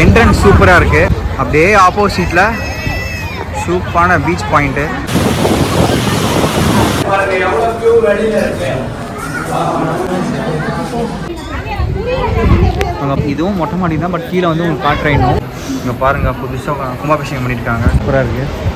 Entrance சூப்பராக இருக்குது. அப்படியே ஆப்போசிட்டில் சூப்பரான பீச் பாயிண்ட்டு. அங்கே இதுவும் மொட்டை மாடி தான், பட் கீழே வந்து உங்களுக்கு காட்டுறேன். இன்னும் இங்கே பாருங்கள், புதுசாக கும்பாபிஷேகம் பண்ணியிருக்காங்க. சூப்பராக இருக்குது.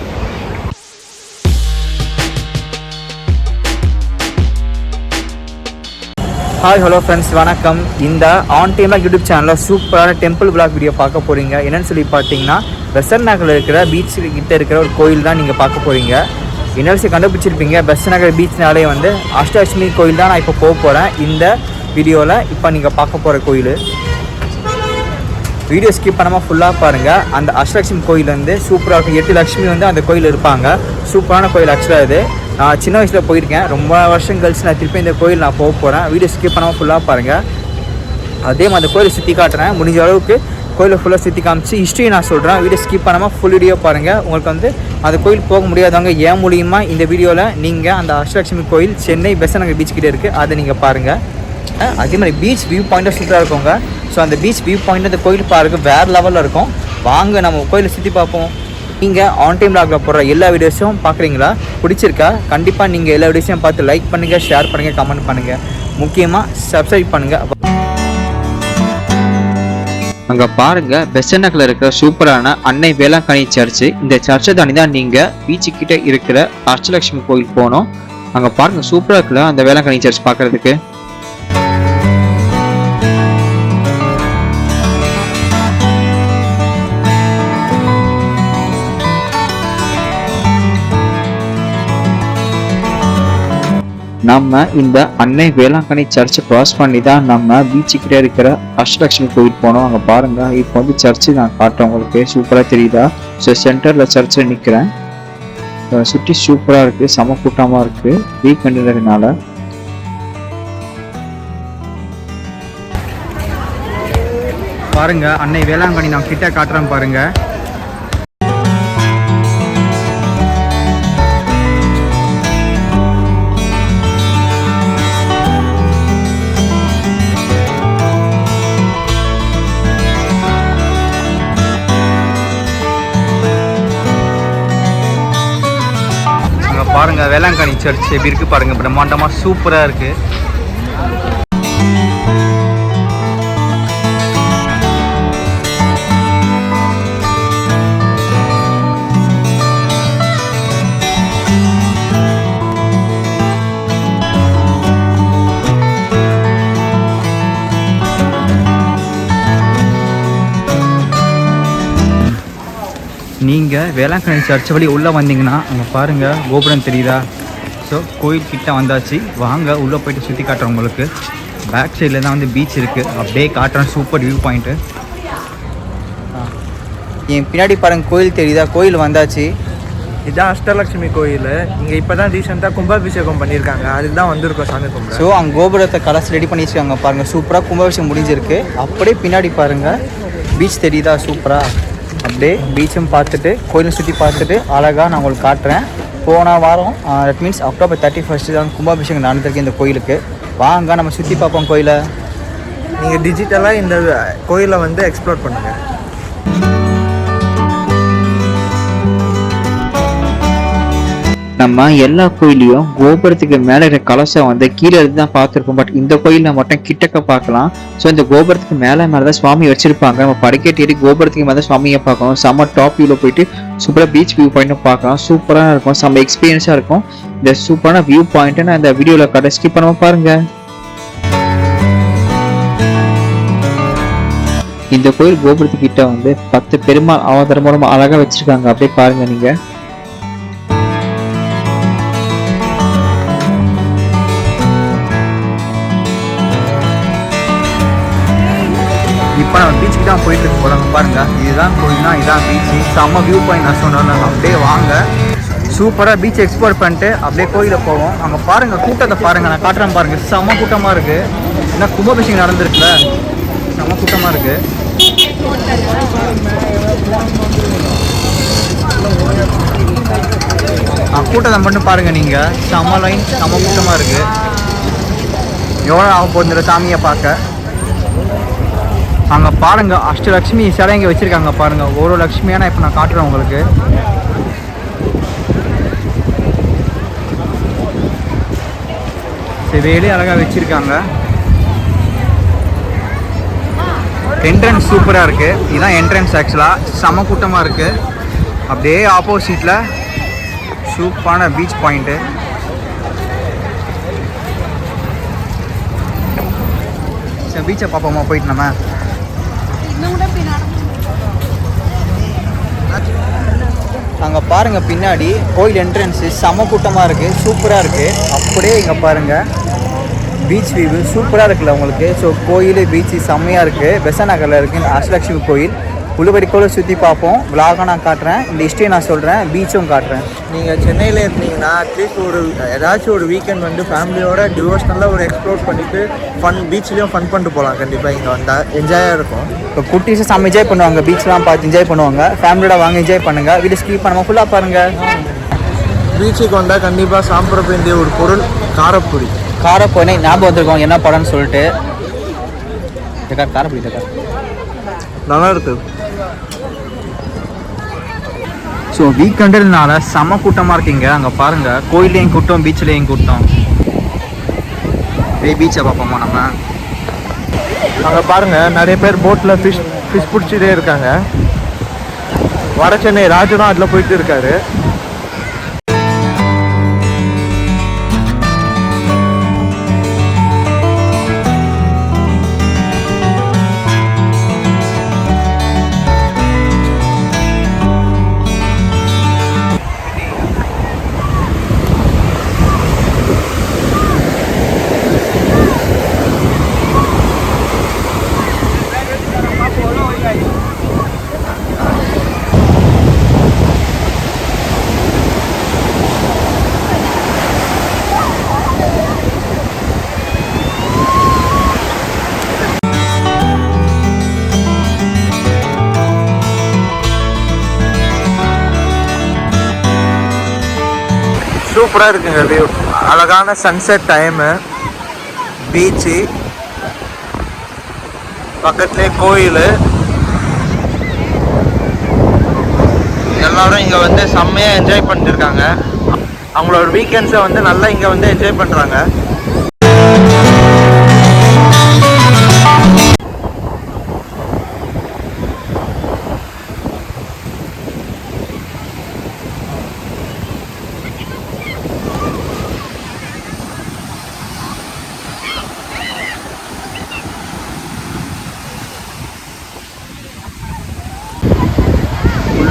ஹாய் ஹலோ ஃப்ரெண்ட்ஸ், வணக்கம். இந்த ஆன் டைமாக யூடியூப் சேனலில் சூப்பரான டெம்பிள் விளாக் வீடியோ பார்க்க போகிறீங்க. என்னென்னு சொல்லி பார்த்தீங்கன்னா, பெசன்ட் நகரில் இருக்கிற பீச் கிட்ட இருக்கிற ஒரு கோயில் தான் நீங்கள் பார்க்க போகிறீங்க. என்ன கண்டுபிடிச்சிருப்பீங்க, பெசன்ட் நகர் பீச்னாலே வந்து அஷ்டலட்சுமி கோயில் தான் நான் இப்போ போக போகிறேன். இந்த வீடியோவில் இப்போ நீங்கள் பார்க்க போகிற கோயில். வீடியோ ஸ்கிப் பண்ணாமல் ஃபுல்லாக பாருங்கள். அந்த அஷ்டலட்சுமி கோயில் வந்து சூப்பராக இருக்கும். 8 லட்சுமி வந்து அந்த கோயில் இருப்பாங்க. சூப்பரான கோயில் ஆக்சுவலாக இது. நான் சின்ன வயசில் போயிருக்கேன். ரொம்ப வருஷம் கழிச்சு நான் திருப்பி இந்த கோயில் நான் போக போகிறேன். வீடியோ ஸ்கிப் பண்ணாமல் ஃபுல்லாக பாருங்கள். அதே மாதிரி அந்த கோயிலை சுற்றி காட்டுறேன். முடிஞ்ச அளவுக்கு கோயிலை ஃபுல்லாக சுற்றி காமிச்சு ஹிஸ்ட்ரி நான் சொல்கிறேன். வீடியோ ஸ்கிப் பண்ணாமல் ஃபுல் வீடியோ பாருங்கள். உங்களுக்கு வந்து அந்த கோயில் போக முடியாதவங்க ஏன் மூலியமா இந்த வீடியோவில் நீங்கள் அந்த அஷ்டலட்சுமி கோயில் சென்னை பெசன்ட் நகர் பீச் கிட்டே இருக்குது, அதை நீங்கள் பாருங்கள். அதே மாதிரி பீச் வியூ பாயிண்ட்டாக சூப்பராக இருக்குங்க. ஸோ அந்த பீச் வியூ பாயிண்ட் அந்த கோயில் பாருங்கள், வேறு லெவலில் இருக்கும். வாங்க நம்ம கோயிலை சுற்றி பார்ப்போம். நீங்கள் ஆன் டைம் விளாகில் போடுற எல்லா வீடியோஸும் பார்க்குறீங்களா? பிடிச்சிருக்கா? கண்டிப்பாக நீங்கள் எல்லா வீடியோஸையும் பார்த்து லைக் பண்ணுங்கள், ஷேர் பண்ணுங்கள், கமெண்ட் பண்ணுங்கள், முக்கியமாக சப்ஸ்கிரைப் பண்ணுங்கள். அங்கே பாருங்கள், பெசன்ட் நகரில் இருக்கிற சூப்பரான அன்னை வேளாங்கண்ணி சர்ச்சு. இந்த சர்ச்சை தாண்டி தான் நீங்கள் பீச்சுக்கிட்ட இருக்கிற அஷ்டலட்சுமி கோயில் போகணும். அங்கே பாருங்கள், சூப்பராக இருக்குல்ல அந்த வேளாங்கண்ணி சர்ச் பார்க்குறதுக்கு. நம்ம இந்த அன்னை வேளாங்கண்ணி சர்ச்சை க்ராஸ் பண்ணி தான் நம்ம பீச்சுக்கிட்ட இருக்கிற அஷ்டலட்சுமி கோயில் போனோம். அங்கே பாருங்க, இப்போ வந்து சர்ச்சு நான் காட்டுறேன் உங்களுக்கு. சூப்பராக தெரியுதா? ஸோ சென்டரில் சர்ச்சில் நிற்கிறேன். சுற்றி சூப்பராக இருக்குது, சம கூட்டமாக இருக்குது வீக்கெண்டுனால. பாருங்க, அன்னை வேளாங்கண்ணி நான் கிட்ட காட்டுறேன் பாருங்க. பாருங்க வேளாங்கண்ணி சர்ச் எப்படி இருக்கு பாருங்க, பிரம்மாண்டமா சூப்பரா இருக்கு. நீங்கள் வேளாங்கண்ணி சர்ச் வழி உள்ளே வந்தீங்கன்னா அங்கே பாருங்கள், கோபுரம் தெரியுதா? ஸோ கோயில் கிட்ட வந்தாச்சு. வாங்க உள்ளே போய்ட்டு சுற்றி காட்டுறேன் உங்களுக்கு. பேக் சைடில் தான் வந்து பீச் இருக்குது, அப்படியே காட்டுறேன். Super view point. என் பின்னாடி பாருங்கள், கோயில் தெரியுதா? கோயில் வந்தாச்சு. இதுதான் அஷ்டலட்சுமி கோயில். இங்கே இப்போ தான் ரீசெண்டாக கும்பாபிஷேகம் பண்ணியிருக்காங்க, அதுக்கு தான் வந்திருக்கோம் சாமி கும்பிட. ஸோ அங்கே கோபுரத்தை கலர்ஸ் ரெடி பண்ணி வச்சுருக்காங்க பாருங்கள். சூப்பராக கும்பாபிஷேகம் முடிஞ்சிருக்கு. அப்படியே பின்னாடி பாருங்கள், பீச் தெரியுதா? சூப்பராக அப்படியே பீச்சும் பார்த்துட்டு கோயிலும் சுற்றி பார்த்துட்டு அழகாக நான் உங்களுக்கு காட்டுறேன். போன வாரம் தட் மீன்ஸ் அக்டோபர் 31 தான் கும்பாபிஷேகம் நடந்திருக்கு இந்த கோயிலுக்கு. வாங்க நம்ம சுற்றி பார்ப்போம் கோயிலை. நீங்கள் டிஜிட்டலாக இந்த கோயிலை வந்து எக்ஸ்ப்ளோர் பண்ணுங்கள். நம்ம எல்லா கோயிலையும் கோபுரத்துக்கு மேலே இருக்கிற கலசம் வந்து கீழே இருந்து தான் பார்த்துருப்போம். பட் இந்த கோயிலில் மட்டும் கிட்டக்க பார்க்கலாம். ஸோ இந்த கோபுரத்துக்கு மேலே தான் சுவாமி வச்சிருப்பாங்க. நம்ம படிக்கட்டு ஏறி கோபுரத்துக்கு மேலே சுவாமியை பார்க்கணும். செம்ம டாப் வியூவில் போயிட்டு சூப்பராக பீச் வியூ பாயிண்ட்டும் பார்க்கலாம். சூப்பராக இருக்கும், செம்ம எக்ஸ்பீரியன்ஸாக இருக்கும். இந்த சூப்பரான வியூ பாயிண்ட்டை நான் இந்த வீடியோவில் கடை ஸ்கிப் பண்ணாமல் பாருங்க. இந்த கோயில் கோபுரத்துக்கிட்ட வந்து 10 பெருமாள் அவதாரம் மூலமாக அழகாக வச்சிருக்காங்க. அப்படியே பாருங்க நீங்க. இப்போ நம்ம பீச்சுக்கு தான் போயிட்டு இருக்கு போகிறாங்க பாருங்கள். இதுதான் கோயில்னா இதுதான் பீச்சு. செம்ம வியூ பாயிண்ட் நான் சொன்னேன். அப்படியே வாங்க, சூப்பராக பீச் எக்ஸ்ப்ளோர் பண்ணிட்டு அப்படியே கோயிலை போவோம். அங்கே பாருங்கள், கூட்டத்தை பாருங்கள், நான் காட்டுறேன் பாருங்கள். செம்ம கூட்டமாக இருக்குது. ஏன்னா கும்பாபிஷேகம் நடந்துருக்குல்ல, செம்ம கூட்டமாக இருக்குது. கூட்டத்தை மட்டும் பாருங்கள் நீங்கள். செம்ம லைன், செம்ம கூட்டமாக இருக்குது. எவ்வளோ ஆக போகுதுல சாமியை பார்க்க. அங்கே பாருங்க அஷ்டலக்ஷ்மி சிலை இங்கே வச்சுருக்காங்க பாருங்க. ஒரு லக்ஷ்மியான இப்போ நான் காட்டுறேன் உங்களுக்கு. வேலி அழகாக வச்சுருக்காங்க. என்ட்ரன்ஸ் சூப்பராக இருக்குது. இதுதான் என்ட்ரன்ஸ். ஆக்சுவலாக செம கூட்டமாக இருக்குது. அப்படியே ஆப்போசிட்டில் சூப்பரான பீச் பாயிண்ட்டு. சரி பீச்சை பார்ப்போமா போயிட்டு நம்ம. அங்கே பாருங்கள் பின்னாடி கோயில் என்ட்ரன்ஸு செம கூட்டமாக இருக்குது. சூப்பராக இருக்குது. அப்படியே இங்கே பாருங்கள் பீச் வியூ சூப்பராக இருக்குல்ல உங்களுக்கு. ஸோ கோயில் பீச்சு செம்மையாக இருக்குது. பெசன்ட் நகரில் இருக்குது அஷ்டலக்ஷ்மி கோயில். உள்ளபடிக்கோளை சுற்றி பார்ப்போம். விலாகாக நான் காட்டுறேன், இந்த ஹிஸ்ட்ரியை நான் சொல்கிறேன், பீச்சும் காட்டுறேன். நீங்கள் சென்னையில் இருந்தீங்கன்னா அட்லீஸ்ட் ஏதாச்சும் ஒரு வீக்கெண்ட் வந்து ஃபேமிலியோட டிவோஷனலாக ஒரு எக்ஸ்ப்ளோர் பண்ணிவிட்டு பீச்லேயும் ஃபன் பண்ணிட்டு போகலாம். கண்டிப்பாக இங்கே வந்தால் என்ஜாயாக இருக்கும். இப்போ குட்டீஸை செம்ம என்ஜாய் பண்ணுவாங்க. பீச்லாம் பார்த்து என்ஜாய் பண்ணுவாங்க. ஃபேமிலியோட வாங்க என்ஜாய் பண்ணுங்கள். வீடு ஸ்கிப் பண்ணாமல் ஃபுல்லாக பாருங்கள். பீச்சுக்கு வந்தால் கண்டிப்பாக சாப்பிட வேண்டிய ஒரு பொருள் காரப்பொடி. காரப்பொடி ஞாபகம் வந்திருக்கோம் என்ன படம்னு சொல்லிட்டு. காரப்பொடி நல்லா இருக்குது. ஸோ வீக்கெண்டுனால செம கூட்டமாக இருக்கீங்க. அங்கே பாருங்கள் கோயிலையும் கூட்டம் பீச்லேயும் கூட்டம். பீச்சை பார்ப்போமா நம்ம. அங்கே பாருங்கள் நிறைய பேர் போட்டில் ஃபிஷ் பிடிச்சிட்டே இருக்காங்க. வட சென்னை ராஜனும் அதில் போயிட்டு இருக்காரு. சூப்பராக இருக்குங்க வியூ. அழகான சன்செட் டைமு, பீச்சு, பக்கத்துலேயே கோயில். எல்லாரும் இங்கே வந்து செம்மையாக என்ஜாய் பண்ணிருக்காங்க. அவங்களோட வீக்கெண்ட்ஸை வந்து நல்லா இங்கே வந்து என்ஜாய் பண்ணுறாங்க.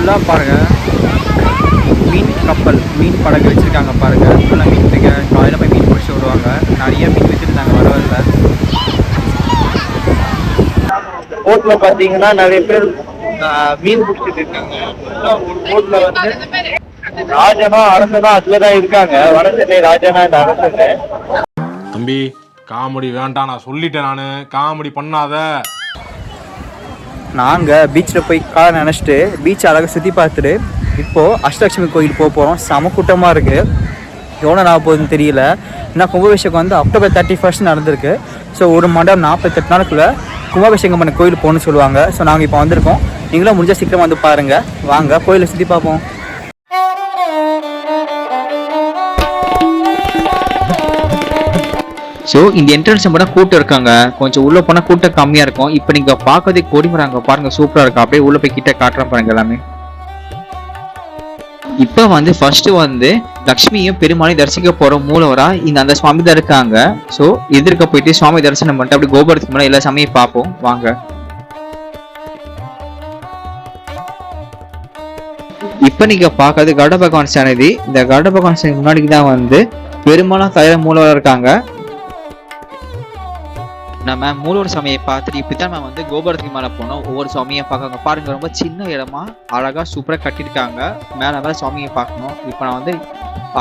ஃபுல்லாக பாருங்கள் மீன் கப்பல், மீன் படகு வச்சுருக்காங்க பாருங்கள். ஃபுல்லாக மீன் பிடிக்க காலையில் போய் மீன் பிடிச்சி விடுவாங்க. நிறைய மீன் விற்றுருந்தாங்க வரவரில். போட்டில் பார்த்தீங்கன்னா நிறைய பேர் மீன் பிடிச்சிட்டு இருக்காங்க. ஒரு போட்டில் வந்து ராஜனா அரசனா அதில் தான் இருக்காங்க. வட சென்னை ராஜனா இந்த அரசு. தம்பி காமெடி வேண்டாம், நான் சொல்லிட்டேன். நான் காமெடி பண்ணாத. நாங்கள் பீச்சில் போய் காலை நினச்சிட்டு பீச் அழகாக சுற்றி பார்த்துட்டு இப்போது அஷ்டலக்ஷ்மி கோயில் போக போகிறோம். செம கூட்டமாக இருக்குது. எவ்வளோ நாள் போகுதுன்னு தெரியல. ஏன்னா கும்பாபிஷேகம் வந்து அக்டோபர் 31 நடந்திருக்கு. ஸோ ஒரு மண்டபம் 48 நாளுக்குள்ளே கும்பாபிஷேகம் பண்ண கோயில் போகணும்னு சொல்லுவாங்க. ஸோ நாங்கள் இப்போ வந்திருக்கோம். நீங்களும் முடிஞ்சால் சீக்கிரம் வந்து பாருங்கள். வாங்க கோயிலை சுற்றி பார்ப்போம். ஸோ இந்த என்ட்ரன்ஸ் மட்டும் கூட்டம் இருக்காங்க. கொஞ்சம் உள்ள போனால் கூட்டம் கம்மியாக இருக்கும். இப்போ நீங்கள் பார்க்கறதே கொடிமராங்க பாருங்க, சூப்பராக இருக்கும். அப்படியே உள்ள போய் கிட்ட காட்டுறேன் பாருங்க எல்லாமே. இப்போ வந்து ஃபர்ஸ்ட் வந்து லக்ஷ்மியும் பெருமாளையும் தரிசிக்க போற மூலவரா இந்த அந்த சுவாமி தான் இருக்காங்க. ஸோ எதிர்க்க போயிட்டு சுவாமி தரிசனம் பண்ணிட்டு அப்படி கோபுரத்துக்கு முன்னாடி எல்லா சாமியும் பார்ப்போம் வாங்க. இப்போ நீங்க பார்க்கறது கருட பகவான் சன்னதி. இந்த கருட பகவான் சன்னதி முன்னாடி தான் வந்து பெருமாளும் தயார மூலவரா இருக்காங்க. நம்ம மூலவர் சாமியை பார்த்துட்டு இப்படித்தான் நம்ம வந்து கோபுரத்துக்கு மேலே போனோம். ஒவ்வொரு சுவாமியை பார்க்கணும் பாருங்க. ரொம்ப சின்ன இடமா அழகா சூப்பராக கட்டியிருக்காங்க. மேலே சுவாமியை பார்க்கணும். இப்போ நான் வந்து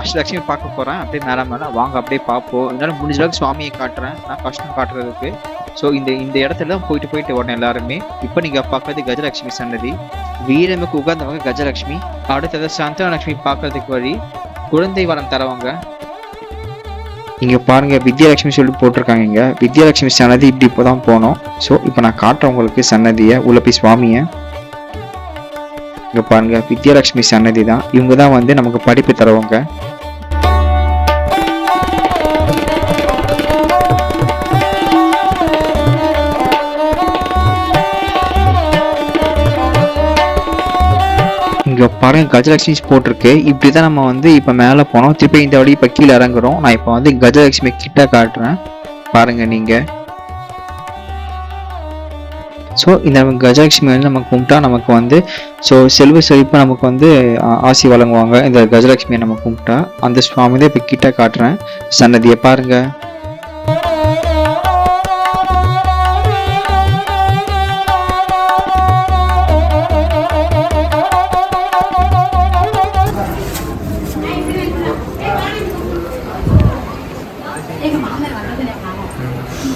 அஷ்டலக்ஷ்மி பார்க்க போறேன். அப்படியே மேலே வாங்க அப்படியே பார்ப்போம். என்னால் முடிஞ்ச அளவுக்கு சுவாமியை காட்டுறேன். நான் கஷ்டம் காட்டுறதுக்கு. ஸோ இந்த இடத்துல தான் போயிட்டு வரணும் எல்லாருமே. இப்போ நீங்க பார்க்கறது கஜலட்சுமி சன்னதி. வீரமுக்கு உகந்தவங்க கஜலட்சுமி. அடுத்தது சந்தானலட்சுமி பார்க்கறதுக்கு வழி குழந்தை வரம் தரவங்க. இங்கே பாருங்கள் வித்யாலட்சுமி சொல்லிட்டு போட்டிருக்காங்க. இங்கே வித்யாலட்சுமி சன்னதி இப்படி இப்போ தான் போனோம். ஸோ இப்போ நான் காட்டுறேன் உங்களுக்கு சன்னதியை, உள்ள போய் சுவாமியை. இங்கே பாருங்கள் வித்யாலட்சுமி சன்னதி தான். இவங்க தான் வந்து நமக்கு படிப்பு தருவாங்க. இங்கே பாருங்கள் கஜலட்சுமி போட்டிருக்கு. இப்படி தான் நம்ம வந்து இப்போ மேலே போனோம். திருப்பி இந்த வழி இப்போ கீழே இறங்குறோம். நான் இப்போ வந்து கஜலட்சுமி கிட்ட காட்டுறேன் பாருங்கள் நீங்கள். ஸோ இந்த கஜலட்சுமி வந்து நமக்கு கும்பிட்டா நமக்கு வந்து செல்வ செழிப்பாக நமக்கு வந்து ஆசி வழங்குவாங்க. இந்த கஜலட்சுமியை நம்ம கும்பிட்டா அந்த சுவாமி தான் இப்போ கிட்ட காட்டுறேன் சன்னதியை பாருங்கள்.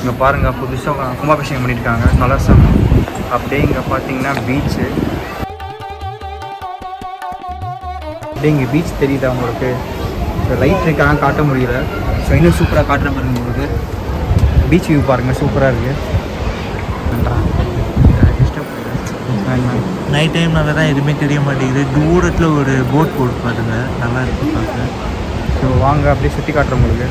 இங்கே பாருங்கள் புதுசாக கும்பாபிஷேகம் பண்ணியிருக்காங்க கலசம். அப்படியே இங்கே பார்த்தீங்கன்னா பீச்சு. அப்படியே இங்கே பீச் தெரியுதா உங்களுக்கு? ஸோ லைட் இருக்காங்க காட்ட முடியல. ஸோ இன்னும் சூப்பராக காட்டுற மாதிரி உங்களுக்கு பீச் வியூ பாருங்கள், சூப்பராக இருக்குது. நைட் டைம்னால தான் எதுவுமே தெரிய மாட்டேங்குது. தூரத்தில் ஒரு போட் போட்டு பாருங்க, நல்லா இருக்கு பார்க்க. ஸோ வாங்க அப்படியே சுற்றி காட்டுறோம் உங்களுக்கு.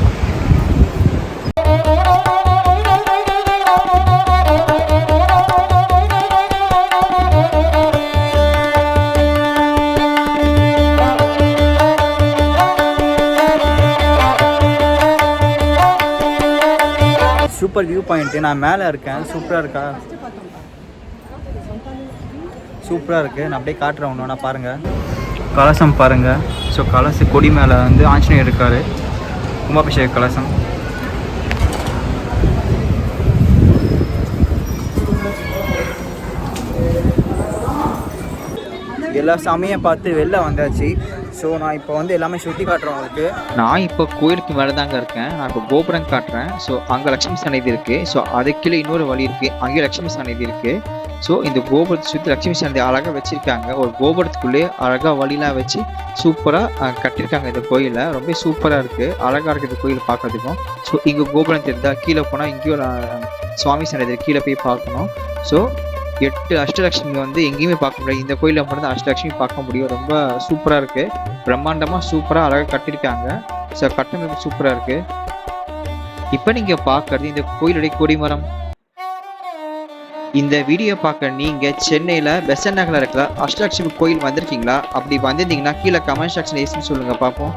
Super view point. நான் மேலே இருக்கேன். சூப்பராக இருக்கா? சூப்பராக இருக்குது. நான் அப்படியே காட்டுறேன் ஒன்று நான் பாருங்கள். கலசம் பாருங்கள். ஸோ கலச கொடி மேலே வந்து ஆஞ்சநேயர் இருக்கார். கும்பாபிஷேக கலசம். எல்லா சாமியும் பார்த்து வெளில வந்தாச்சு. ஸோ நான் இப்போ வந்து எல்லாமே சுற்றி காட்டுறேன் உங்களுக்கு. நான் இப்போ கோயிலுக்கு மேலே தாங்க இருக்கேன். நான் இப்போ கோபுரம் காட்டுறேன். ஸோ அங்கே லட்சுமி சன்னதி இருக்குது. ஸோ அதுக்கு கீழே இன்னொரு வழி இருக்குது, அங்கேயும் லட்சுமி சன்னதி இருக்குது. ஸோ இந்த கோபுரத்தை சுற்றி லட்சுமி சன்னதி அழகாக வச்சுருக்காங்க. ஒரு கோபுரத்துக்குள்ளே அழகாக வழிலாம் வச்சு சூப்பராக கட்டியிருக்காங்க. இந்த கோயிலை ரொம்ப சூப்பராக இருக்குது, அழகாக இருக்குது இந்த கோயில் பார்க்குறதுக்கும். ஸோ இங்கே கோபுரம் தெரியுதா? கீழே போனால் இங்கேயும் சுவாமி சன்னதி கீழே போய் பார்க்கணும். ஸோ 8 அஷ்டலட்சுமி வந்து எங்கேயுமே பார்க்க முடியாது. இந்த கோயிலில் மட்டும் தான் அஷ்டலட்சுமி பார்க்க முடியும். ரொம்ப சூப்பராக இருக்குது, பிரம்மாண்டமாக சூப்பராக அழகாக கட்டியிருக்காங்க. ஸோ கட்டமைப்பு சூப்பராக இருக்குது. இப்போ நீங்கள் பார்க்குறது இந்த கோயிலுடைய கொடிமரம். இந்த வீடியோ பார்க்க நீங்கள் சென்னையில் பெசன்ட் நகரில் இருக்கிற அஷ்டலட்சுமி கோயில் வந்திருக்கீங்களா? அப்படி வந்திருந்தீங்கன்னா கீழே கமெண்ட் செக்ஷன் ஏசின்னு சொல்லுங்கள் பார்ப்போம்.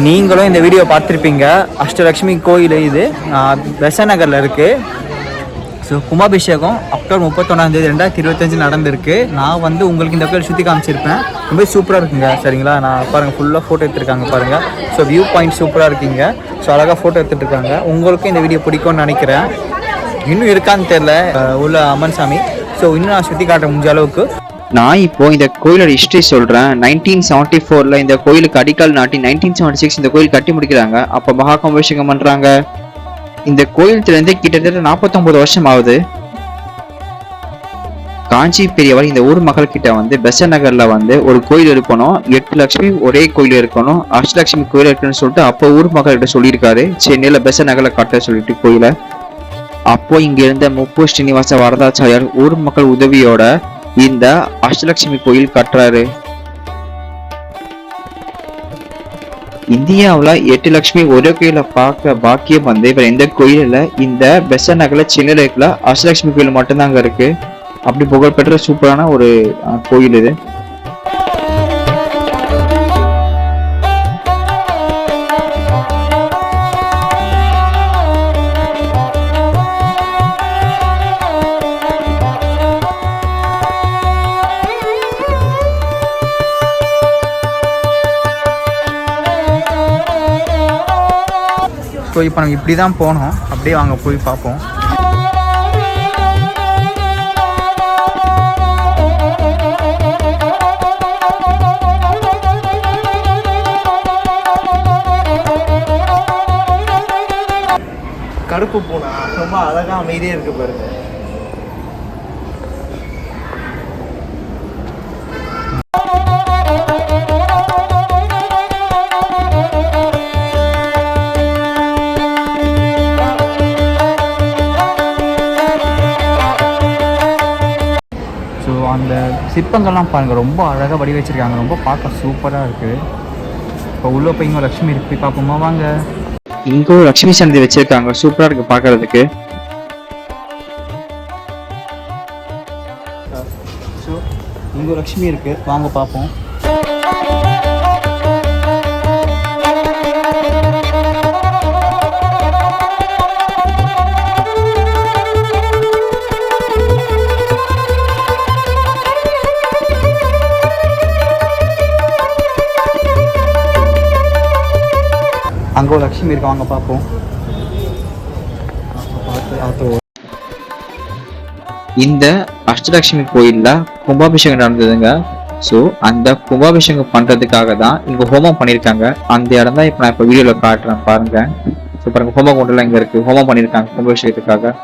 நீங்களும் இந்த வீடியோ பார்த்துருப்பீங்க. அஷ்டலட்சுமி கோயில் இது பெசன்ட் நகரில் இருக்குது. ஸோ கும்பாபிஷேகம் அக்டோபர் 31 2025 நடந்திருக்கு. நான் வந்து உங்களுக்கு இந்த கோயில் சுற்றி காமிச்சிருப்பேன். ரொம்ப சூப்பராக இருக்குங்க. சரிங்களா? நான் பாருங்கள் ஃபுல்லாக ஃபோட்டோ எடுத்துருக்காங்க பாருங்கள். ஸோ வியூ பாயிண்ட் சூப்பராக இருக்குங்க. ஸோ அழகாக ஃபோட்டோ எடுத்துகிட்டு இருக்காங்க. உங்களுக்கும் இந்த வீடியோ பிடிக்கும்னு நினைக்கிறேன். இன்னும் இருக்கான்னு தெரில உள்ள அம்மன் சாமி. ஸோ இன்னும் நான் சுற்றி காட்ட முடிஞ்ச அளவுக்கு. நான் இப்போ இந்த கோயிலோட ஹிஸ்ட்ரி சொல்கிறேன். 1974 இந்த கோயிலுக்கு அடிக்கால் நாட்டி 1976 இந்த கோயில் கட்டி முடிக்கிறாங்க. அப்போ மகா கும்பாபிஷேகம் பண்ணுறாங்க. இந்த கோயிலத்திலேருந்து கிட்டத்தட்ட 49 வருஷம் ஆகுது. காஞ்சி பெரியவர் இந்த ஊர் மக்கள் கிட்ட வந்து பெசன்ட் நகர்ல வந்து ஒரு கோயில் இருக்கணும், 8 லட்சுமி ஒரே கோயில் இருக்கணும், அஷ்டலட்சுமி கோயில் இருக்குன்னு சொல்லிட்டு அப்போ ஊர் மக்கள் கிட்ட சொல்லியிருக்காரு. சென்னையில பெசன்ட் நகர்ல கட்ட சொல்லிட்டு கோயிலை. அப்போ இங்க இருந்த முப்பு ஸ்ரீனிவாச வரதாச்சாரியார் ஊர் மக்கள் உதவியோட இந்த அஷ்டலட்சுமி கோயில் கட்டுறாரு. இந்தியாவில் 8 லட்சுமி ஒரே கோயிலை பார்க்க பாக்கியம் வந்து இப்ப எந்த கோயிலில் இந்த பெசன்ட் நகர்ல சென்னையில் இருக்கல அஷ்டலட்சுமி கோயில் மட்டும்தான் அங்க இருக்கு. அப்படி புகழ்பெற்ற சூப்பரான ஒரு கோயில் இது. ஸோ இப்போ நம்ம இப்படி தான் போனோம், அப்படியே வாங்க போய் பார்ப்போம். கருப்பு பூனா ரொம்ப அழகா அமைதியாக இருக்கு பாருங்க. ஸோ அந்த சிற்பங்கள்லாம் பாருங்கள், ரொம்ப அழகாக வடிவச்சிருக்காங்க, ரொம்ப பார்க்க சூப்பராக இருக்குது. இப்போ உள்ளே போய் இங்கே லக்ஷ்மி இருக்கு, போய் பார்ப்போமா வாங்க. இங்க ஒரு லட்சுமி சன்னதி வச்சிருக்காங்க, சூப்பரா இருக்கு பாக்குறதுக்கு. ஸோ இங்கே லக்ஷ்மி இருக்குது, வாங்க பார்ப்போம். அங்கே ஒரு லக்ஷ்மி இருக்கு, வாங்க பார்ப்போம். இந்த அஷ்டலட்சுமி கோயில்ல கும்பாபிஷேகம் நடந்ததுங்க. ஸோ அந்த கும்பாபிஷேகம் பண்றதுக்காக தான் இங்க ஹோமம் பண்ணியிருக்காங்க. அந்த இடம் தான் இப்போ நான் இப்போ வீடியோல காட்டுறேன் பாருங்க. ஸோ பாருங்க, ஹோம குண்டெல்லாம் இங்க இருக்கு, ஹோமம் பண்ணியிருக்காங்க கும்பாபிஷேகத்துக்காக.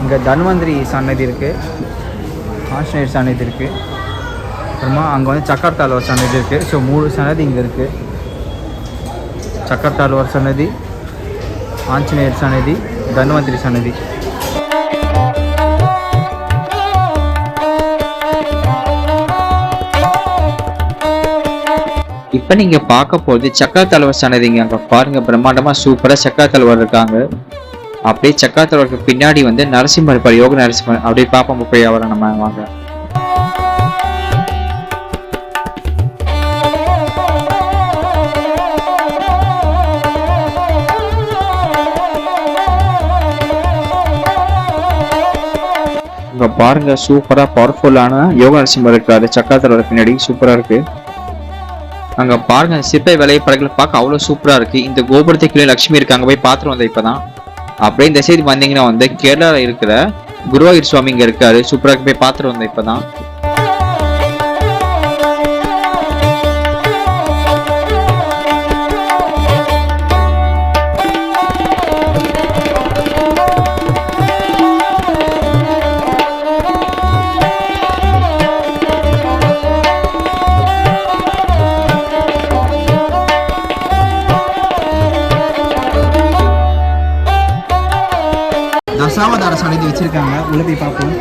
இங்கே தன்வந்திரி சன்னதி இருக்குது, ஆஞ்சநேயர் சன்னதி இருக்குது, அப்புறமா அங்கே வந்து சக்கரத்தாழ்வார் சன்னதி இருக்குது. ஸோ 3 சன்னதி இங்கே இருக்குது. சக்கரத்தாழ்வார் சன்னதி, ஆஞ்சநேயர் சன்னதி, தன்வந்திரி சன்னதி. இப்ப நீங்க பார்க்க போது சக்கரத்தாழ்வார் சன்னதிங்க. அங்க பாருங்க, பிரம்மாண்டமா சூப்பரா சக்கரத்தாழ்வார் இருக்காங்க. அப்படியே சக்கரத்தாழ்வாருக்கு பின்னாடி வந்து நரசிம்மர் இருப்பார், யோக நரசிம்மர். அப்படியே பாப்போம் போய் அவரை நம்ம வாங்க. இங்க பாருங்க, சூப்பரா பவர்ஃபுல்லான யோக நரசிம்மர் இருக்காரு சக்கரத்தாழ்வார் பின்னாடி, சூப்பரா இருக்கு. அங்க பாருங்க, சிற்ப வேலை படங்களை பார்க்க அவ்வளவு சூப்பரா இருக்கு. இந்த கோபுரத்துக்கு கீழே லட்சுமி இருக்காங்க, போய் பார்த்துட்டு வந்தேன் இப்பதான். அப்படியே இந்த சைடு வந்தீங்கன்னா வந்து கேரளாவில் இருக்கிற குருவாயூர் சுவாமி இங்க இருக்காரு, சூப்பராக போய் பார்த்துட்டு வந்தேன் இப்பதான். தசாவதார சன்னதி வச்சுருக்காங்க, உள்ளே போய் பார்ப்போம்.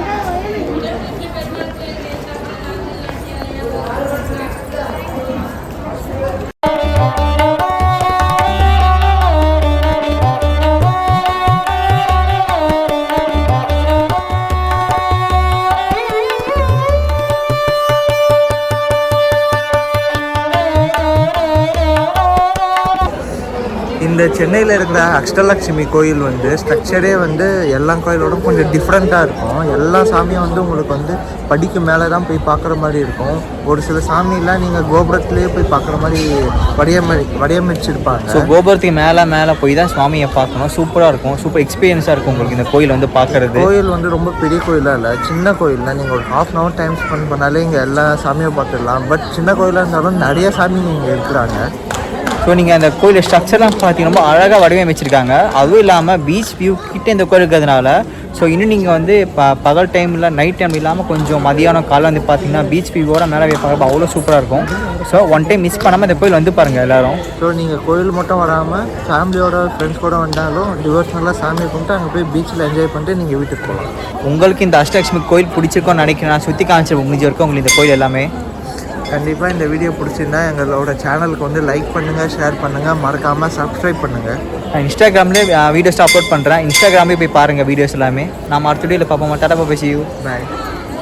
இந்த சென்னையில் இருக்கிற அஷ்டலட்சுமி கோயில் வந்து ஸ்ட்ரக்சரே வந்து எல்லா கோயிலோட கொஞ்சம் டிஃப்ரெண்ட்டாக இருக்கும். எல்லா சாமியும் வந்து உங்களுக்கு வந்து படிக்கு மேலே தான் போய் பார்க்குற மாதிரி இருக்கும். ஒரு சில சாமியெல்லாம் நீங்கள் கோபுரத்துலேயே போய் பார்க்குற மாதிரி வடிவமைச்சிருப்பாங்க. ஸோ கோபுரத்துக்கு மேலே போய் தான் சுவாமியை பார்க்கணும், சூப்பராக இருக்கும், சூப்பர் எக்ஸ்பீரியன்ஸாக இருக்கும் உங்களுக்கு இந்த கோயில் வந்து பார்க்குறது. கோயில் வந்து ரொம்ப பெரிய கோயிலாக இல்லை, சின்ன கோயில் தான். நீங்கள் ஒரு ½ hour டைம் ஸ்பெண்ட் பண்ணாலே இங்கே எல்லா சாமியும் பார்த்துடலாம். பட் சின்ன கோயிலாக இருந்தாலும் நிறைய சாமி இங்கே இருக்கிறாங்க. ஸோ நீங்கள் அந்த கோயில் ஸ்ட்ரக்சர்லாம் பார்த்தீங்கன்னா ரொம்ப அழகாக வடிவமைச்சிருக்காங்க. அதுவும் இல்லாமல் பீச் வியூ கிட்டே இந்த கோயில் இருக்கிறதுனால ஸோ இன்னும் நீங்கள் வந்து பகல் டைமில் நைட் டைம் இல்லாமல் கொஞ்சம் மதியானம் காலம் வந்து பார்த்தீங்கன்னா பீச் வியூவோட மேலே போய் பார்க்க அவ்வளோ சூப்பராக இருக்கும். ஸோ ஒன் டைம் மிஸ் பண்ணாமல் இந்த கோயில் வந்து பாருங்கள் எல்லோரும். ஸோ நீங்கள் கோயில் மட்டும் வராமல் ஃபேமிலியோட ஃப்ரெண்ட்ஸ் கூட வந்தாலும் டிவோஷனலாக சாமியை கும்பிட்டு அங்கே போய் பீச்சில் என்ஜாய் பண்ணிட்டு நீங்கள் வீட்டுக்கு போகலாம். உங்களுக்கு இந்த அஷ்டலட்சுமி கோயில் பிடிச்சிருக்கோன்னு நினைக்கிறேன். நான் சுற்றி காமிச்சிருக்கேன் முடிஞ்ச வரைக்கும் உங்களுக்கு இந்த கோயில் எல்லாமே. கண்டிப்பாக இந்த வீடியோ பிடிச்சிருந்தா எங்களோட சேனலுக்கு வந்து லைக் பண்ணுங்கள், ஷேர் பண்ணுங்கள், மறக்காமல் சப்ஸ்கிரைப் பண்ணுங்கள். நான் இன்ஸ்டாகிராம்லேயே வீடியோஸ் அப்லோட் பண்ணுறேன், இன்ஸ்டாகிராமே போய் பாருங்கள் வீடியோஸ் எல்லாமே. நம்ம அடுத்த வீடியோவில் பார்ப்போம். டாடா பை, see you. பாய்.